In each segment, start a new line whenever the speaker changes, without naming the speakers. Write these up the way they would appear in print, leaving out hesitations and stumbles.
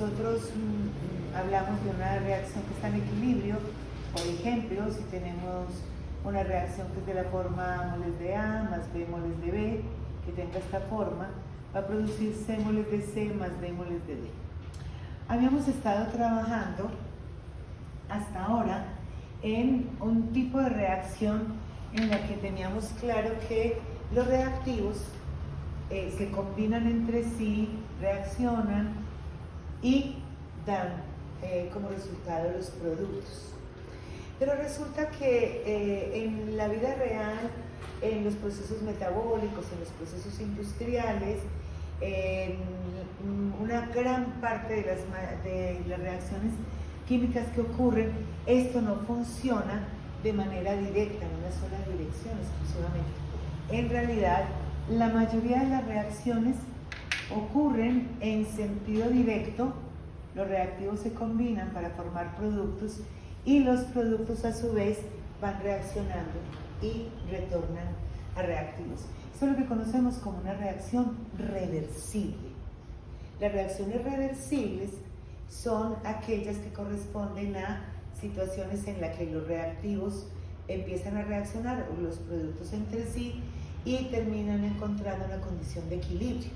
nosotros hablamos de una reacción que está en equilibrio, por ejemplo, si tenemos una reacción que es de la forma A moles de A más B moles de B, que tenga esta forma, va a producir C moles de C más D moles de D. Habíamos estado trabajando hasta ahora en un tipo de reacción en la que teníamos claro que los reactivos se combinan entre sí, reaccionan y dan como resultado los productos. Pero resulta que en la vida real, en los procesos metabólicos, en los procesos industriales, en una gran parte de las reacciones químicas que ocurren, esto no funciona de manera directa, en una sola dirección exclusivamente. En realidad, la mayoría de las reacciones ocurren en sentido directo, los reactivos se combinan para formar productos y los productos a su vez van reaccionando y retornan a reactivos. Eso es lo que conocemos como una reacción reversible. Las reacciones reversibles son aquellas que corresponden a situaciones en las que los reactivos empiezan a reaccionar los productos entre sí y terminan encontrando una condición de equilibrio.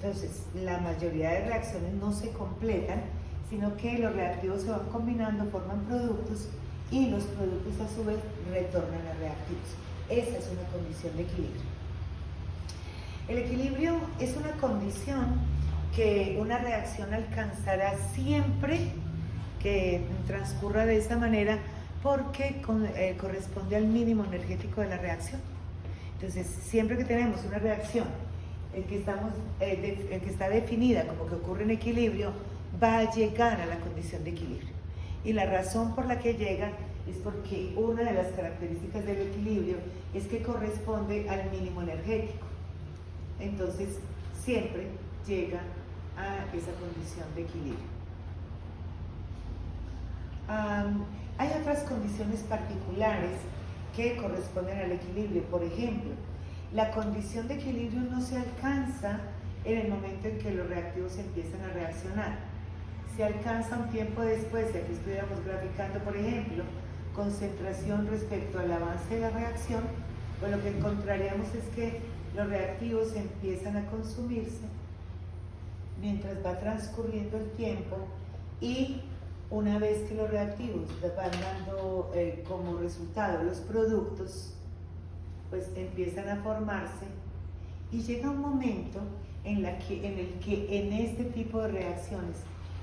Entonces, la mayoría de reacciones no se completan, sino que los reactivos se van combinando, forman productos y los productos a su vez retornan a reactivos. Esa es una condición de equilibrio. El equilibrio es una condición que una reacción alcanzará siempre que transcurra de esa manera porque corresponde al mínimo energético de la reacción. Entonces, siempre que tenemos una reacción que está definida como que ocurre en equilibrio, va a llegar a la condición de equilibrio. Y la razón por la que llega es porque una de las características del equilibrio es que corresponde al mínimo energético. Entonces, siempre llega a esa condición de equilibrio. Hay otras condiciones particulares que corresponden al equilibrio. Por ejemplo, la condición de equilibrio no se alcanza en el momento en que los reactivos empiezan a reaccionar. Se alcanza un tiempo después, si aquí estuviéramos graficando, por ejemplo, concentración respecto al avance de la reacción, pues lo que encontraríamos es que los reactivos empiezan a consumirse mientras va transcurriendo el tiempo y una vez que los reactivos van dando como resultado los productos, pues empiezan a formarse y llega un momento en el que en este tipo de reacciones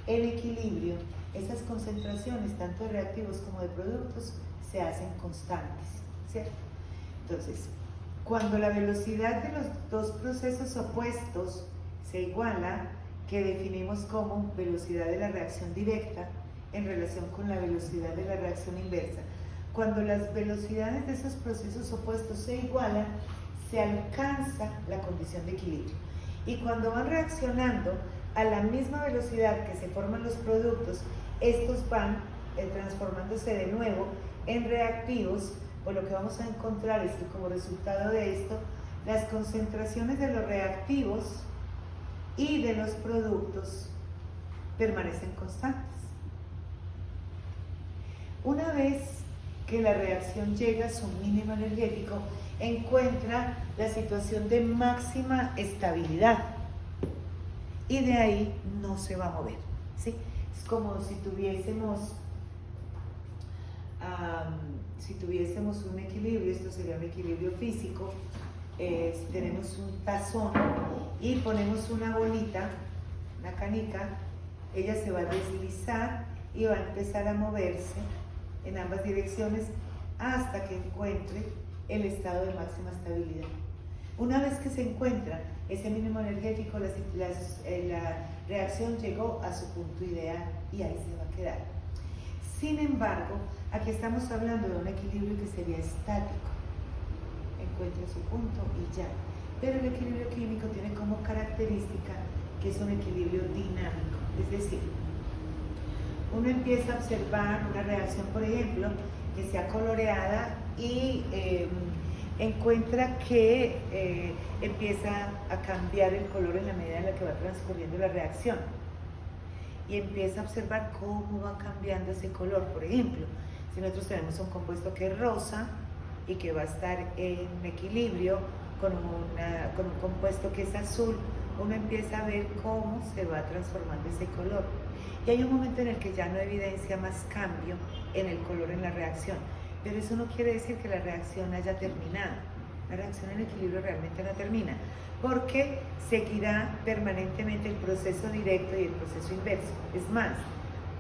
el equilibrio, esas concentraciones tanto de reactivos como de productos se hacen constantes, ¿cierto? Entonces, cuando la velocidad de los dos procesos opuestos se iguala, que definimos como velocidad de la reacción directa en relación con la velocidad de la reacción inversa, cuando las velocidades de esos procesos opuestos se igualan, se alcanza la condición de equilibrio. Y cuando van reaccionando a la misma velocidad que se forman los productos, estos van transformándose de nuevo en reactivos, pues lo que vamos a encontrar es que como resultado de esto, las concentraciones de los reactivos y de los productos permanecen constantes. Una vez que la reacción llega a su mínimo energético, encuentra la situación de máxima estabilidad y de ahí no se va a mover, ¿sí? Es como si tuviésemos un equilibrio, esto sería un equilibrio físico. Si tenemos un tazón y ponemos una bolita, una canica, ella se va a deslizar y va a empezar a moverse en ambas direcciones hasta que encuentre el estado de máxima estabilidad. Una vez que se encuentra ese mínimo energético, la reacción llegó a su punto ideal y ahí se va a quedar. Sin embargo, aquí estamos hablando de un equilibrio que sería estático. Encuentra su punto y ya. Pero el equilibrio químico tiene como característica que es un equilibrio dinámico, es decir, uno empieza a observar una reacción, por ejemplo, que sea coloreada y encuentra que empieza a cambiar el color en la medida en la que va transcurriendo la reacción. y empieza a observar cómo va cambiando ese color. Por ejemplo, si nosotros tenemos un compuesto que es rosa y que va a estar en equilibrio con un compuesto que es azul, uno empieza a ver cómo se va transformando ese color. Y hay un momento en el que ya no evidencia más cambio en el color en la reacción, pero eso no quiere decir que la reacción haya terminado. La reacción en equilibrio realmente no termina, porque seguirá permanentemente el proceso directo y el proceso inverso. Es más,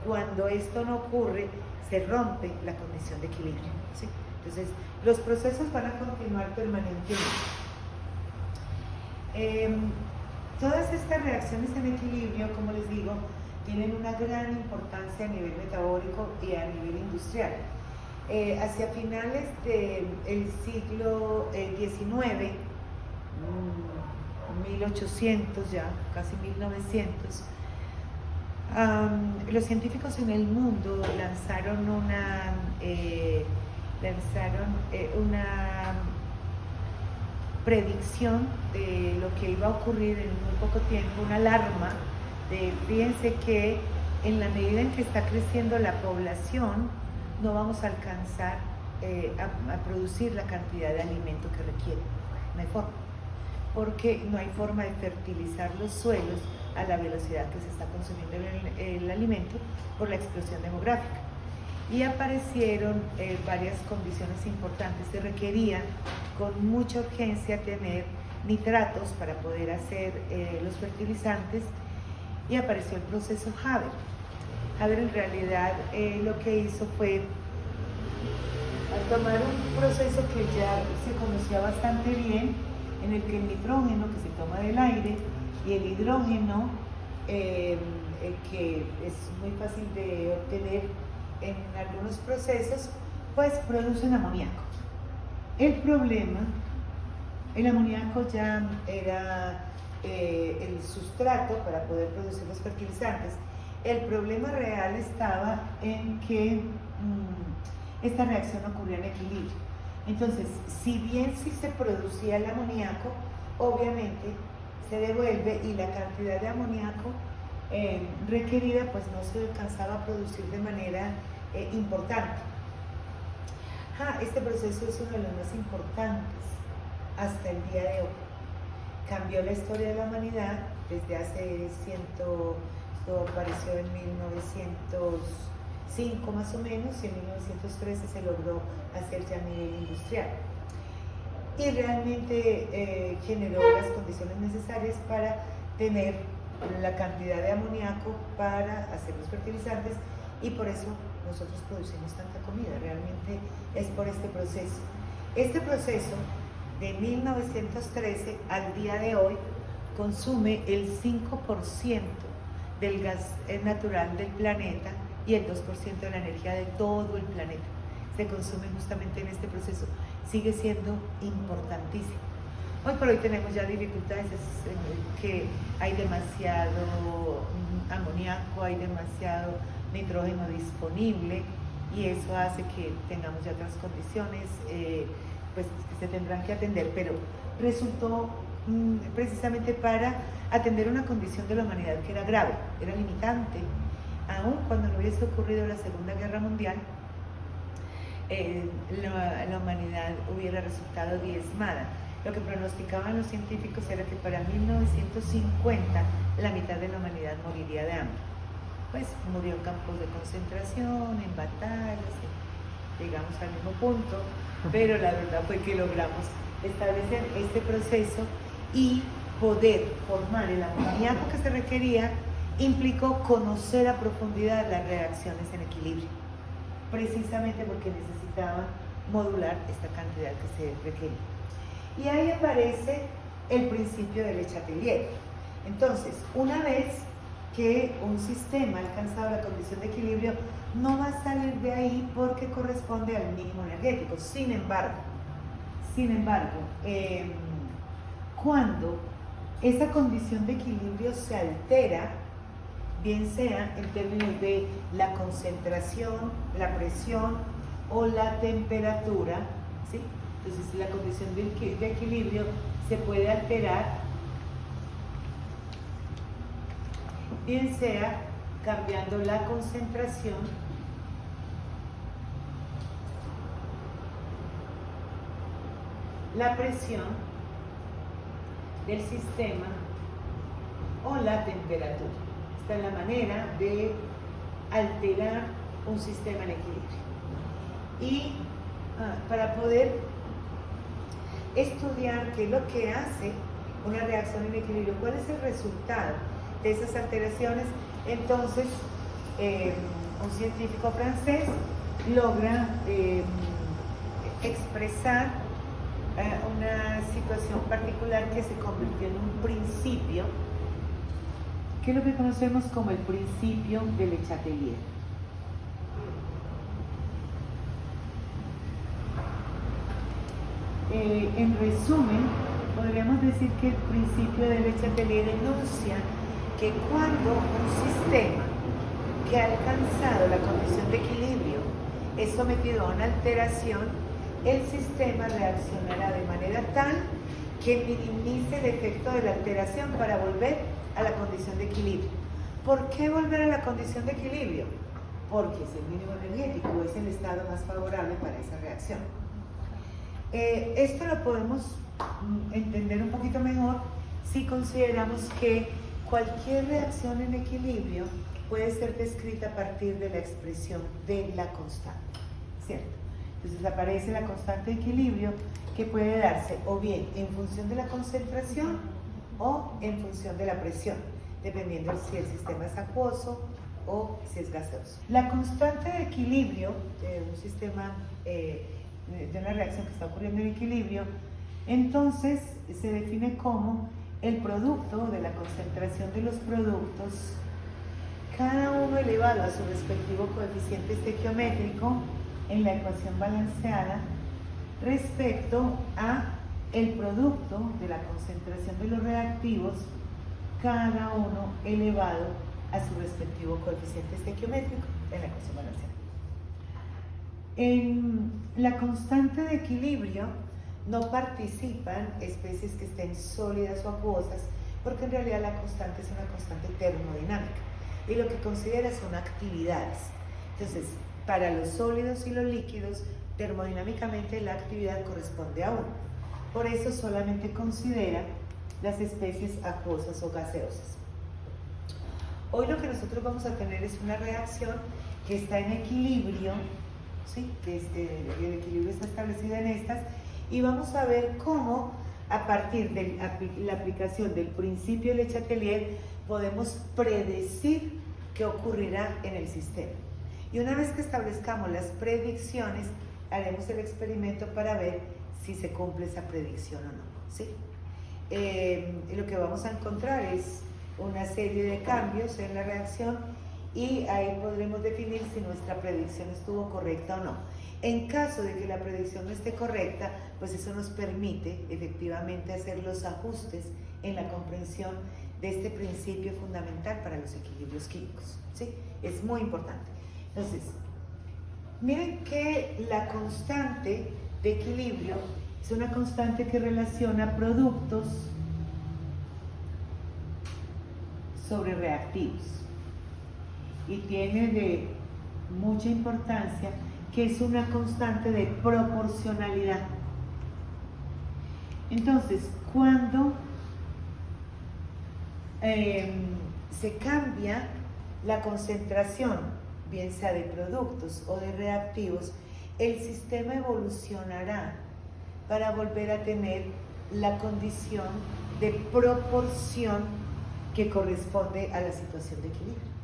cuando esto no ocurre, se rompe la condición de equilibrio, ¿sí? Entonces, los procesos van a continuar permanentemente. Todas estas reacciones en equilibrio, como les digo, tienen una gran importancia a nivel metabólico y a nivel industrial. Hacia finales del siglo XIX, 1800 ya, casi 1900, los científicos en el mundo lanzaron una predicción de lo que iba a ocurrir en muy poco tiempo, una alarma de, fíjense que en la medida en que está creciendo la población, no vamos a alcanzar a producir la cantidad de alimento que requiere. No hay forma, porque no hay forma de fertilizar los suelos a la velocidad que se está consumiendo el alimento por la explosión demográfica. Y aparecieron varias condiciones importantes. Se requería con mucha urgencia tener nitratos para poder hacer los fertilizantes, y apareció el proceso Haber. Haber en realidad lo que hizo fue tomar un proceso que ya se conocía bastante bien, en el que el nitrógeno que se toma del aire y el hidrógeno, que es muy fácil de obtener en algunos procesos, pues producen amoníaco. El problema, el amoníaco ya era el sustrato para poder producir los fertilizantes. El problema real estaba en que esta reacción ocurría en equilibrio. Entonces, si bien sí se producía el amoníaco, obviamente se devuelve, y la cantidad de amoníaco requerida pues no se alcanzaba a producir de manera importante. Este proceso es uno de los más importantes hasta el día de hoy. Cambió la historia de la humanidad desde hace esto apareció en 1905 más o menos, y en 1913 se logró hacer ya a nivel industrial. Y realmente generó las condiciones necesarias para tener la cantidad de amoníaco para hacer los fertilizantes, y por eso nosotros producimos tanta comida. Realmente es por este proceso. Este proceso de 1913 al día de hoy consume el 5% del gas natural del planeta y el 2% de la energía de todo el planeta. Se consume justamente en este proceso. Sigue siendo importantísimo. Hoy por hoy tenemos ya dificultades, que hay demasiado amoníaco, hay demasiado nitrógeno disponible, y eso hace que tengamos ya otras condiciones pues, que se tendrán que atender, pero resultó precisamente para atender una condición de la humanidad que era grave, era limitante. Aún cuando no hubiese ocurrido la Segunda Guerra Mundial, la humanidad hubiera resultado diezmada. Lo que pronosticaban los científicos era que para 1950 la mitad de la humanidad moriría de hambre. Pues murió en campos de concentración, en batallas, llegamos al mismo punto, pero la verdad fue que logramos establecer este proceso, y poder formar el amoníaco que se requería implicó conocer a profundidad las reacciones en equilibrio, precisamente porque necesitaba modular esta cantidad que se requería. Y ahí aparece el principio de Le Chatelier. Entonces, una vez que un sistema ha alcanzado la condición de equilibrio, no va a salir de ahí porque corresponde al mínimo energético. Sin embargo, cuando esa condición de equilibrio se altera, bien sea en términos de la concentración, la presión o la temperatura, ¿sí? Entonces la condición de equilibrio se puede alterar, bien sea cambiando la concentración, la presión del sistema o la temperatura. Esta es la manera de alterar un sistema en equilibrio. Y para poder estudiar qué es lo que hace una reacción en equilibrio, cuál es el resultado de esas alteraciones, entonces un científico francés logra expresar una situación particular que se convirtió en un principio, que es lo que conocemos como el principio de Le Chatelier. En resumen, podríamos decir que el principio de Le Chatelier enuncia que cuando un sistema que ha alcanzado la condición de equilibrio es sometido a una alteración, el sistema reaccionará de manera tal que minimice el efecto de la alteración para volver a la condición de equilibrio. ¿Por qué volver a la condición de equilibrio? Porque es el mínimo energético, es el estado más favorable para esa reacción. Esto lo podemos entender un poquito mejor si consideramos que cualquier reacción en equilibrio puede ser descrita a partir de la expresión de la constante, ¿cierto? Entonces aparece la constante de equilibrio que puede darse o bien en función de la concentración o en función de la presión, dependiendo si el sistema es acuoso o si es gaseoso. La constante de equilibrio de un sistema, de una reacción que está ocurriendo en equilibrio, entonces se define como el producto de la concentración de los productos, cada uno elevado a su respectivo coeficiente estequiométrico en la ecuación balanceada respecto a el producto de la concentración de los reactivos, cada uno elevado a su respectivo coeficiente estequiométrico en la ecuación balanceada. En la constante de equilibrio no participan especies que estén sólidas o acuosas, porque en realidad la constante es una constante termodinámica y lo que considera son actividades. Entonces, para los sólidos y los líquidos, termodinámicamente la actividad corresponde a 1. Por eso solamente considera las especies acuosas o gaseosas. Hoy lo que nosotros vamos a tener es una reacción que está en equilibrio, ¿sí? Que el equilibrio está establecido en estas, y vamos a ver cómo a partir de la aplicación del principio de Le Chatelier podemos predecir qué ocurrirá en el sistema. Y una vez que establezcamos las predicciones, haremos el experimento para ver si se cumple esa predicción o no, ¿sí? Lo que vamos a encontrar es una serie de cambios en la reacción y ahí podremos definir si nuestra predicción estuvo correcta o no. En caso de que la predicción no esté correcta, pues eso nos permite efectivamente hacer los ajustes en la comprensión de este principio fundamental para los equilibrios químicos, ¿sí? Es muy importante. Entonces, miren que la constante de equilibrio es una constante que relaciona productos sobre reactivos y tiene de mucha importancia que es una constante de proporcionalidad. Entonces, cuando se cambia la concentración, bien sea de productos o de reactivos, el sistema evolucionará para volver a tener la condición de proporción que corresponde a la situación de equilibrio.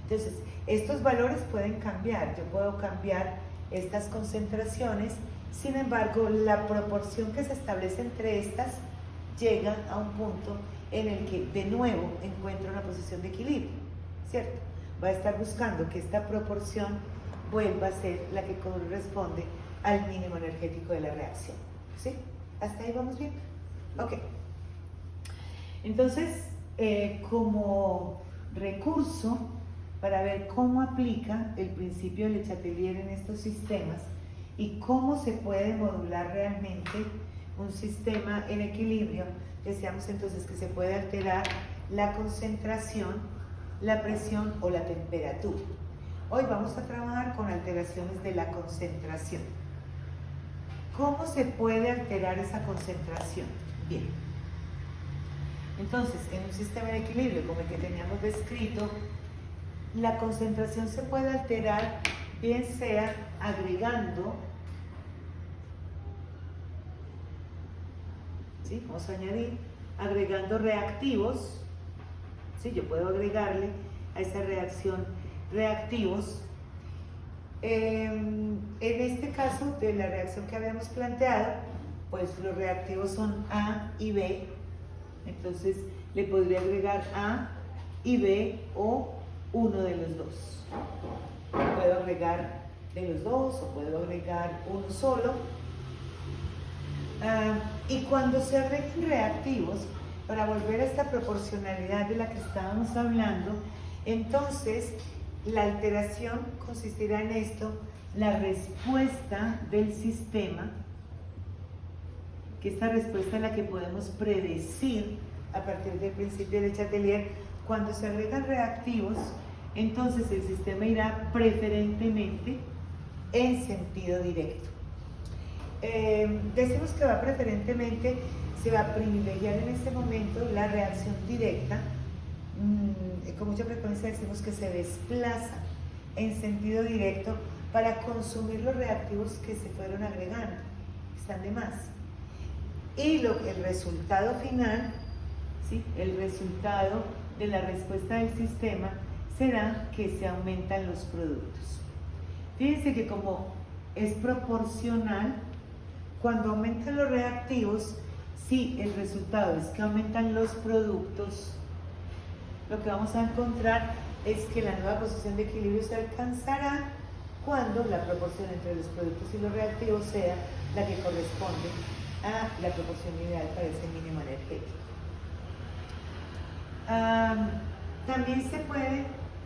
Entonces, estos valores pueden cambiar, yo puedo cambiar estas concentraciones, sin embargo, la proporción que se establece entre estas llega a un punto en el que de nuevo encuentra una posición de equilibrio, ¿cierto? Va a estar buscando que esta proporción vuelva a ser la que corresponde al mínimo energético de la reacción, ¿sí? ¿Hasta ahí vamos bien? Ok. Entonces, como recurso para ver cómo aplica el principio de Le Chatelier en estos sistemas y cómo se puede modular realmente un sistema en equilibrio, decíamos entonces que se puede alterar la concentración la presión o la temperatura. Hoy vamos a trabajar con alteraciones de la concentración. ¿Cómo se puede alterar esa concentración? Bien. Entonces, en un sistema de equilibrio como el que teníamos descrito, la concentración se puede alterar bien sea agregando, ¿sí? Vamos a añadir, agregando reactivos, ¿sí? Yo puedo agregarle a esa reacción reactivos. En este caso de la reacción que habíamos planteado, pues los reactivos son A y B, entonces le podría agregar A y B o uno de los dos. Puedo agregar de los dos o puedo agregar uno solo. Y cuando se agregan reactivos, para volver a esta proporcionalidad de la que estábamos hablando, entonces la alteración consistirá en esto: la respuesta del sistema, que esta respuesta es la que podemos predecir a partir del principio de Chatelier. Cuando se agregan reactivos, entonces el sistema irá preferentemente en sentido directo. Decimos que va preferentemente, se va a privilegiar en este momento la reacción directa. Con mucha frecuencia decimos que se desplaza en sentido directo para consumir los reactivos que se fueron agregando, están de más. Y el resultado final, ¿sí? El resultado de la respuesta del sistema será que se aumentan los productos. Fíjense que como es proporcional, cuando aumentan los reactivos, si el resultado es que aumentan los productos, lo que vamos a encontrar es que la nueva posición de equilibrio se alcanzará cuando la proporción entre los productos y los reactivos sea la que corresponde a la proporción ideal para ese mínimo energético. También se pueden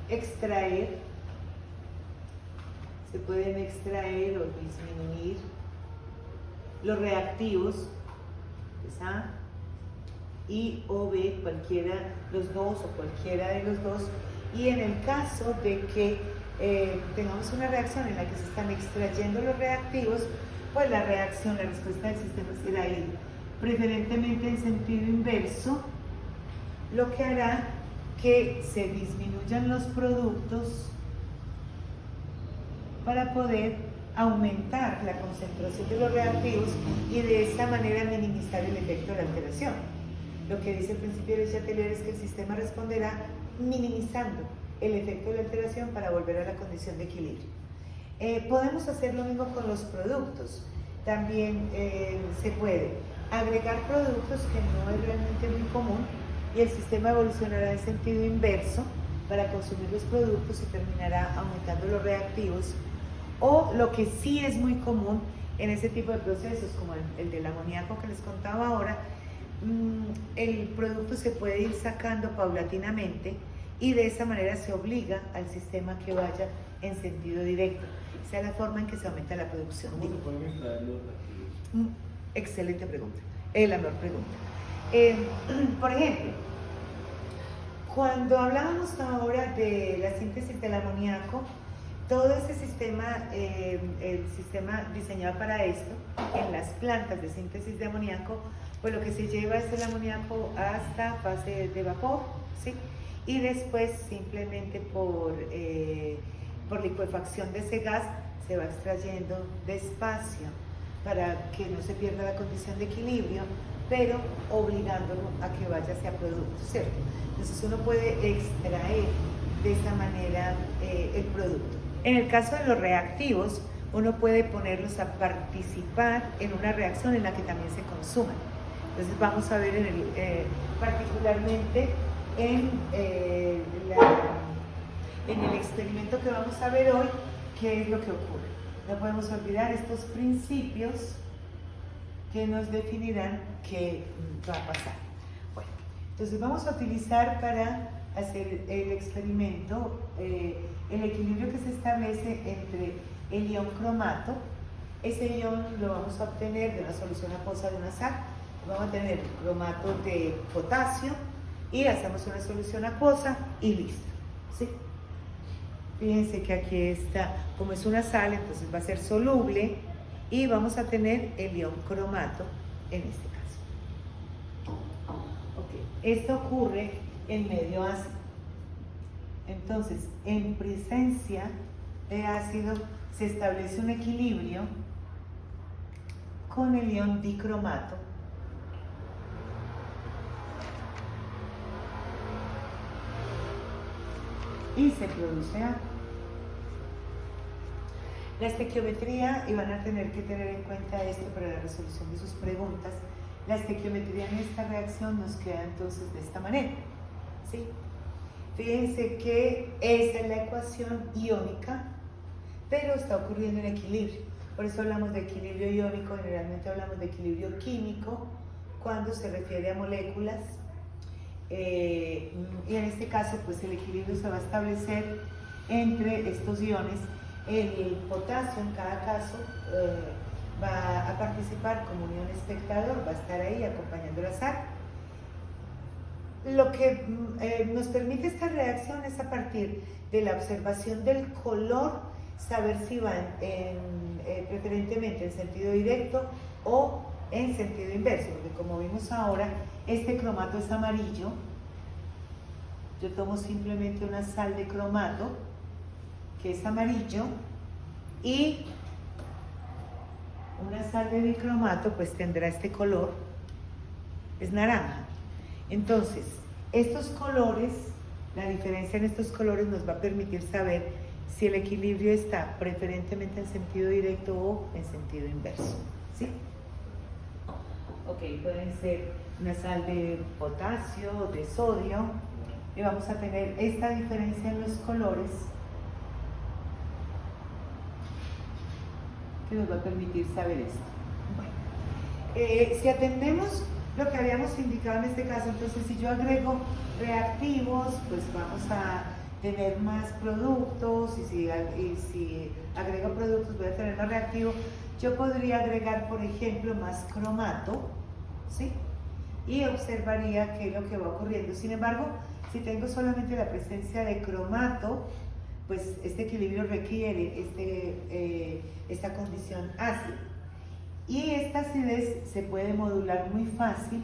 extraer o disminuir los reactivos, pues A y o B, cualquiera, los dos o cualquiera de los dos. Y en el caso de que tengamos una reacción en la que se están extrayendo los reactivos, pues la respuesta del sistema será ir preferentemente en sentido inverso, lo que hará que se disminuyan los productos para poder aumentar la concentración de los reactivos y de esta manera minimizar el efecto de la alteración. Lo que dice el principio de Chatelier es que el sistema responderá minimizando el efecto de la alteración para volver a la condición de equilibrio. Podemos hacer lo mismo con los productos. También se puede agregar productos, que no es realmente muy común, y el sistema evolucionará en sentido inverso para consumir los productos y terminará aumentando los reactivos. O lo que sí es muy común en ese tipo de procesos, como el del amoníaco que les contaba ahora, el producto se puede ir sacando paulatinamente y de esa manera se obliga al sistema que vaya en sentido directo. Esa es la forma en que se aumenta la producción.
¿Cómo se pueden extraer los reactivos?
Excelente pregunta, la mejor pregunta. Por ejemplo, cuando hablábamos ahora de la síntesis del amoníaco, todo ese sistema, el sistema diseñado para esto, en las plantas de síntesis de amoníaco, pues lo que se lleva es el amoníaco hasta fase de vapor, ¿sí? Y después simplemente por licuefacción de ese gas se va extrayendo despacio para que no se pierda la condición de equilibrio, pero obligándolo a que vaya hacia producto, ¿cierto? Entonces uno puede extraer de esta manera el producto. En el caso de los reactivos, uno puede ponerlos a participar en una reacción en la que también se consuman. Entonces vamos a ver particularmente en el experimento que vamos a ver hoy, qué es lo que ocurre. No podemos olvidar estos principios que nos definirán qué va a pasar. Bueno, entonces vamos a utilizar para hacer el experimento el equilibrio que se establece entre el ion cromato. Ese ion lo vamos a obtener de una solución acuosa de una sal. Vamos a tener cromato de potasio y hacemos una solución acuosa y listo. ¿sí? Fíjense que aquí está, como es una sal, entonces va a ser soluble y vamos a tener el ion cromato en este caso. Okay. Esto ocurre en medio ácido. Entonces, en presencia de ácido se establece un equilibrio con el ion dicromato y se produce agua. La estequiometría, y van a tener que tener en cuenta esto para la resolución de sus preguntas, la estequiometría en esta reacción nos queda entonces de esta manera, ¿sí? Fíjense que esta es la ecuación iónica, pero está ocurriendo en equilibrio. Por eso hablamos de equilibrio iónico, generalmente hablamos de equilibrio químico cuando se refiere a moléculas. Y en este caso, pues el equilibrio se va a establecer entre estos iones. El potasio en cada caso va a participar como un ion espectador, va a estar ahí acompañando la sal. Lo que nos permite esta reacción es a partir de la observación del color, saber si van preferentemente en sentido directo o en sentido inverso, porque como vimos ahora, este cromato es amarillo. Yo tomo simplemente una sal de cromato, que es amarillo, y una sal de dicromato pues tendrá este color, es naranja. Entonces, estos colores, la diferencia en estos colores nos va a permitir saber si el equilibrio está preferentemente en sentido directo o en sentido inverso, ¿sí? Ok, pueden ser una sal de potasio, de sodio, y vamos a tener esta diferencia en los colores que nos va a permitir saber esto. Bueno, si atendemos lo que habíamos indicado en este caso, entonces si yo agrego reactivos, pues vamos a tener más productos, y si agrego productos voy a tener más reactivos. Yo podría agregar, por ejemplo, más cromato, ¿sí? Y observaría qué es lo que va ocurriendo. Sin embargo, si tengo solamente la presencia de cromato, pues este equilibrio requiere esta condición ácida. Y esta acidez se puede modular muy fácil